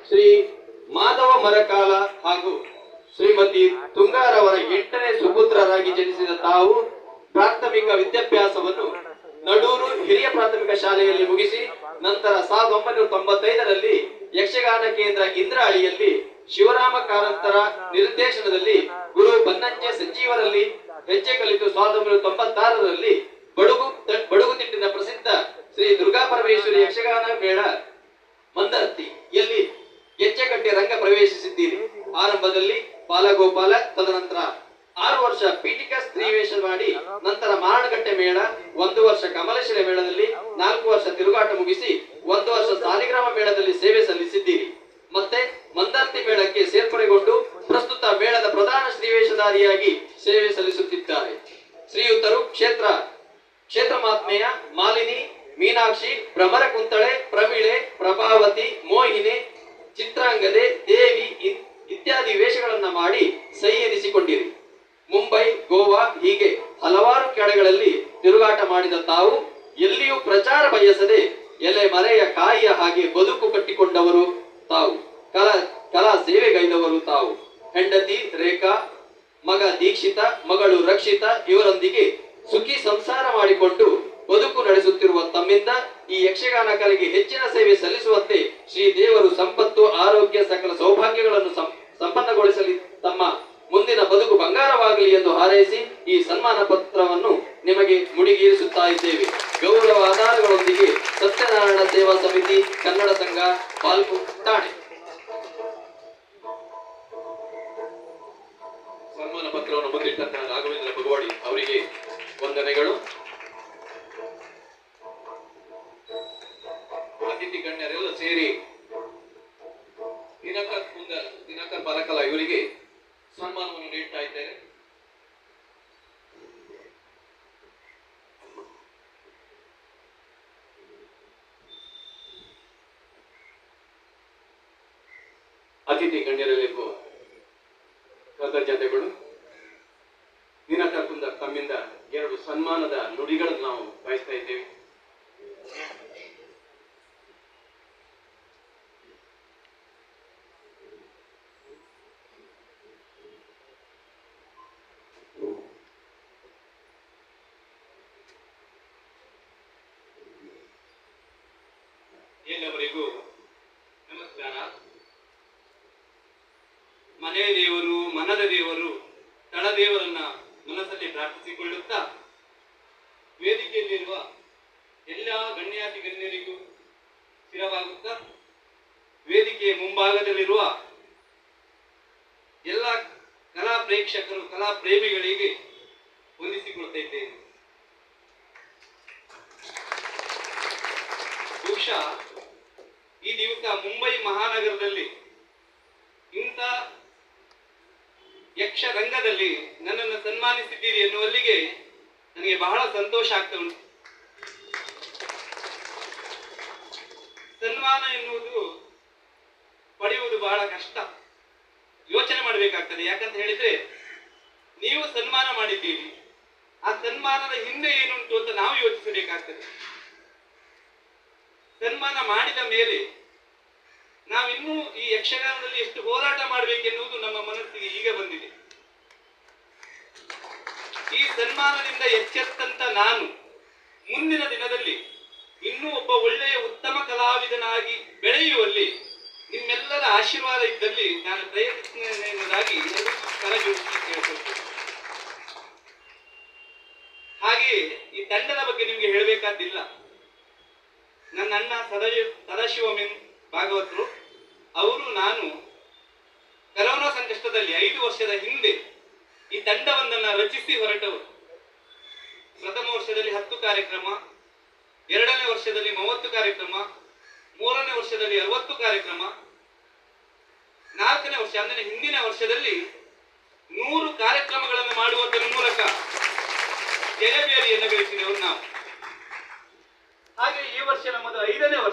ಶ್ರೀ ಮಾಧವ ಮರಕಾಲ ಹಾಗೂ ಶ್ರೀಮತಿ ತುಂಗಾರವರ 8ನೇ ಸುಪುತ್ರರಾಗಿ ಜನಿಸಿದ ತಾವು ಪ್ರಾಥಮಿಕ ವಿದ್ಯಾಭ್ಯಾಸವನ್ನು ನಡೂರು ಹಿರಿಯ ಪ್ರಾಥಮಿಕ ಶಾಲೆಯಲ್ಲಿ ಮುಗಿಸಿ ನಂತರ 1995ರಲ್ಲಿ ಯಕ್ಷಗಾನ ಕೇಂದ್ರ ಇಂದ್ರಾಳಿಯಲ್ಲಿ ಶಿವರಾಮ ಕಾರಂತರ ನಿರ್ದೇಶನದಲ್ಲಿ ಗುರು ಬನ್ನಂಜೆ ಸಂಜೀವರಲ್ಲಿ ಹೆಜ್ಜೆ ಕಲಿತು 1996ರಲ್ಲಿ ಬಡುಗುತಿಟ್ಟಿನ ಪ್ರಸಿದ್ಧ ಶ್ರೀ ದುರ್ಗಾ ಪರಮೇಶ್ವರಿ ಯಕ್ಷಗಾನ ಮೇಳ ಮಂದರ್ತಿಯಲ್ಲಿ ಗೆಜ್ಜೆಕಟ್ಟೆ ರಂಗ ಪ್ರವೇಶಿಸಿದ್ದೀರಿ. ಆರಂಭದಲ್ಲಿ ಬಾಲಗೋಪಾಲ, ತದನಂತರ 6 ವರ್ಷ ಪೀಠಿಕಾ ಸ್ತ್ರೀವೇಷ ಮಾಡಿ ನಂತರ ಮಾರಣಗಟ್ಟೆ ಮೇಳ, 1 ವರ್ಷ ಕಮಲಶಿಲೆ ಮೇಳದಲ್ಲಿ, 4 ವರ್ಷ ತಿರುಗಾಟ ಮುಗಿಸಿ 1 ವರ್ಷ ಸಾಲಿಗ್ರಾಮ ಮೇಳದಲ್ಲಿ ಸೇವೆ ಸಲ್ಲಿಸಿದ್ದೀರಿ. ಮತ್ತೆ ಮಂದರ್ತಿ ಮೇಳಕ್ಕೆ ಸೇರ್ಪಡೆಗೊಂಡು ಪ್ರಸ್ತುತ ಮೇಳದ ಪ್ರಧಾನ ಶ್ರೀವೇಷಧಾರಿಯಾಗಿ ಸೇವೆ ಸಲ್ಲಿಸುತ್ತಿದ್ದಾರೆ. ಶ್ರೀಯುತರು ಕ್ಷೇತ್ರ ಮಹಾತ್ಮೆಯ ಮಾಲಿನಿ, ಮೀನಾಕ್ಷಿ, ಭ್ರಮರ ಕುಂತಳೆ, ಪ್ರಮಿಳೆ, ಪ್ರಭಾವತಿ, ಮೋಹಿನಿ, ಚಿತ್ರಾಂಗದೆ, ದೇವಿ ಇತ್ಯಾದಿ ವೇಷಗಳನ್ನ ಮಾಡಿ ಸೈ ಎನಿಸಿಕೊಂಡಿರಿ. ಮುಂಬೈ, ಗೋವಾ ಹೀಗೆ ಹಲವಾರು ಕಡೆಗಳಲ್ಲಿ ತಿರುಗಾಟ ಮಾಡಿದ ತಾವು ಎಲ್ಲಿಯೂ ಪ್ರಚಾರ ಬಯಸದೆ ಎಲೆ ಮರೆಯ ಕಾಯಿಯ ಹಾಗೆ ಬದುಕು ಕಟ್ಟಿಕೊಂಡವರು ತಾವು. ಕಲಾ ಸೇವೆಗೈದವರು ತಾವು. ಹೆಂಡತಿ ರೇಖಾ, ಮಗ ದೀಕ್ಷಿತ, ಮಗಳು ರಕ್ಷಿತಾ ಇವರೊಂದಿಗೆ ಸುಖಿ ಸಂಸಾರ ಮಾಡಿಕೊಂಡು ಬದುಕು ನಡೆಸುತ್ತಿರುವ ತಮ್ಮಿಂದ ಈ ಯಕ್ಷಗಾನ ಕಲೆಗೆ ಹೆಚ್ಚಿನ ಸೇವೆ ಸಲ್ಲಿಸುವಂತೆ ಶ್ರೀ ದೇವರು ಸಂಪತ್ತು, ಆರೋಗ್ಯ, ಸಕಲ ಸೌಭಾಗ್ಯಗಳನ್ನು ಸಂಪನ್ನಗೊಳಿಸಲಿ, ತಮ್ಮ ಮುಂದಿನ ಬದುಕು ಬಂಗಾರವಾಗಲಿ ಎಂದು ಹಾರೈಸಿ ಈ ಸನ್ಮಾನ ಪತ್ರವನ್ನು ನಿಮಗೆ ಮುಡಿಗೇರಿಸುತ್ತಾ ಇದ್ದೇವೆ. ಗೌರವ ಆಧಾರಗಳೊಂದಿಗೆ ಸತ್ಯನಾರಾಯಣ ಸೇವಾ ಸಮಿತಿ, ಕನ್ನಡ ಸಂಘ, ಪಾಲ್ಕು, ಠಾಣೆ. ಸನ್ಮಾನ ಪತ್ರವನ್ನು ಮುಂದಿಟ್ಟಂತಹ ರಾಘವೇಂದ್ರ ಭಗವಾಡಿ ಅವರಿಗೆ ವಂದನೆಗಳು. ಅತಿಥಿ ಗಣ್ಯರೆಲ್ಲ ಸೇರಿ ದಿನಕರ್ ಬರಕಲ ಇವರಿಗೆ ಸನ್ಮಾನವನ್ನು ನೀಡ್ತಾ ಇದ್ದೇನೆ. ಅತಿಥಿ ಗಣ್ಯರಲ್ಲಿರುವ ಕೃತಜ್ಞತೆಗಳು. ದಿನಕರ್ ಕುಂದರ್ ತಮ್ಮಿಂದ 2 ಸನ್ಮಾನದ ನುಡಿಗಳನ್ನು ನಾವು ಬಯಸ್ತಾ ಇದ್ದೇವೆ. ಎಲ್ಲವರಿಗೂ ನಮಸ್ಕಾರ. ಮನೆ ದೇವರು, ಮನದ ದೇವರು, ತಳದೇವರನ್ನ ಮನಸ್ಸಲ್ಲಿ ಪ್ರಾರ್ಥಿಸಿಕೊಳ್ಳುತ್ತಾ ವೇದಿಕೆಯಲ್ಲಿರುವ ಎಲ್ಲ ಗಣ್ಯಾತಿ ಗಣ್ಯರಿಗೂ ಸ್ಥಿರವಾಗುತ್ತಾ ವೇದಿಕೆಯ ಮುಂಭಾಗದಲ್ಲಿರುವ ಎಲ್ಲ ಕಲಾ ಪ್ರೇಕ್ಷಕರು, ಕಲಾ ಪ್ರೇಮಿಗಳಿಗೆ ವಂದಿಸಿಕೊಳ್ತಾ ಇದ್ದೇನೆ. ಬಹುಶಃ ಈ ದಿವಸ ಮುಂಬೈ ಮಹಾನಗರದಲ್ಲಿ ಇಂಥ ಯಕ್ಷರಂಗದಲ್ಲಿ ನನ್ನನ್ನು ಸನ್ಮಾನಿಸಿದ್ದೀರಿ ಎನ್ನುವಲ್ಲಿಗೆ ನನಗೆ ಬಹಳ ಸಂತೋಷ ಆಗ್ತಾ ಉಂಟು. ಸನ್ಮಾನ ಎನ್ನುವುದು ಪಡೆಯುವುದು ಬಹಳ ಕಷ್ಟ, ಯೋಚನೆ ಮಾಡಬೇಕಾಗ್ತದೆ. ಯಾಕಂತ ಹೇಳಿದ್ರೆ ನೀವು ಸನ್ಮಾನ ಮಾಡಿದ್ದೀರಿ, ಆ ಸನ್ಮಾನದ ಹಿಂದೆ ಏನುಂಟು ಅಂತ ನಾವು ಯೋಚಿಸಬೇಕಾಗ್ತದೆ. ಸನ್ಮಾನ ಮಾಡಿದ ಮೇಲೆ ನಾವಿನ್ನೂ ಈ ಯಕ್ಷಗಾನದಲ್ಲಿ ಎಷ್ಟು ಹೋರಾಟ ಮಾಡಬೇಕೆನ್ನುವುದು ನಮ್ಮ ಮನಸ್ಸಿಗೆ ಈಗ ಬಂದಿದೆ. ಈ ಸನ್ಮಾನದಿಂದ ಎಚ್ಚೆತ್ತಂತ ನಾನು ಮುಂದಿನ ದಿನದಲ್ಲಿ ಇನ್ನೂ ಒಬ್ಬ ಒಳ್ಳೆಯ ಉತ್ತಮ ಕಲಾವಿದನಾಗಿ ಬೆಳೆಯುವಲ್ಲಿ ನಿಮ್ಮೆಲ್ಲರ ಆಶೀರ್ವಾದ ಇದ್ದಲ್ಲಿ ನಾನು ಪ್ರಯತ್ನಿಸುವುದಾಗಿ ಕರೆಜೋಡಿಸಿ ಕೇಳಿಕೊಳ್ತೇನೆ. ಹಾಗೆಯೇ ಈ ತಂಡದ ಬಗ್ಗೆ ನಿಮಗೆ ಹೇಳಬೇಕಾದಿಲ್ಲ. ನನ್ನ ಅಣ್ಣ ಸದಾಶಿವಮೆನ್ ಭಾಗವತರು ಅವರು, ನಾನು ಕರೋನಾ ಸಂಕಷ್ಟದಲ್ಲಿ 5 ವರ್ಷದ ಹಿಂದೆ ಈ ತಂಡವೊಂದನ್ನು ರಚಿಸಿ ಹೊರಟವರು. ಪ್ರಥಮ ವರ್ಷದಲ್ಲಿ 10 ಕಾರ್ಯಕ್ರಮ, 2ನೇ ವರ್ಷದಲ್ಲಿ 30 ಕಾರ್ಯಕ್ರಮ, 3ನೇ ವರ್ಷದಲ್ಲಿ 60 ಕಾರ್ಯಕ್ರಮ, 4ನೇ ವರ್ಷ ಅಂದರೆ ಹಿಂದಿನ ವರ್ಷದಲ್ಲಿ 100 ಕಾರ್ಯಕ್ರಮಗಳನ್ನು ಮಾಡುವುದರ ಮೂಲಕ ಜಯಬೇರಿಯನ್ನು ಗಳಿಸಿದವರು ನಾವು. ಹಾಗೆ ಈ ವರ್ಷ ನಮ್ಮದು 5ನೇ ವರ್ಷ.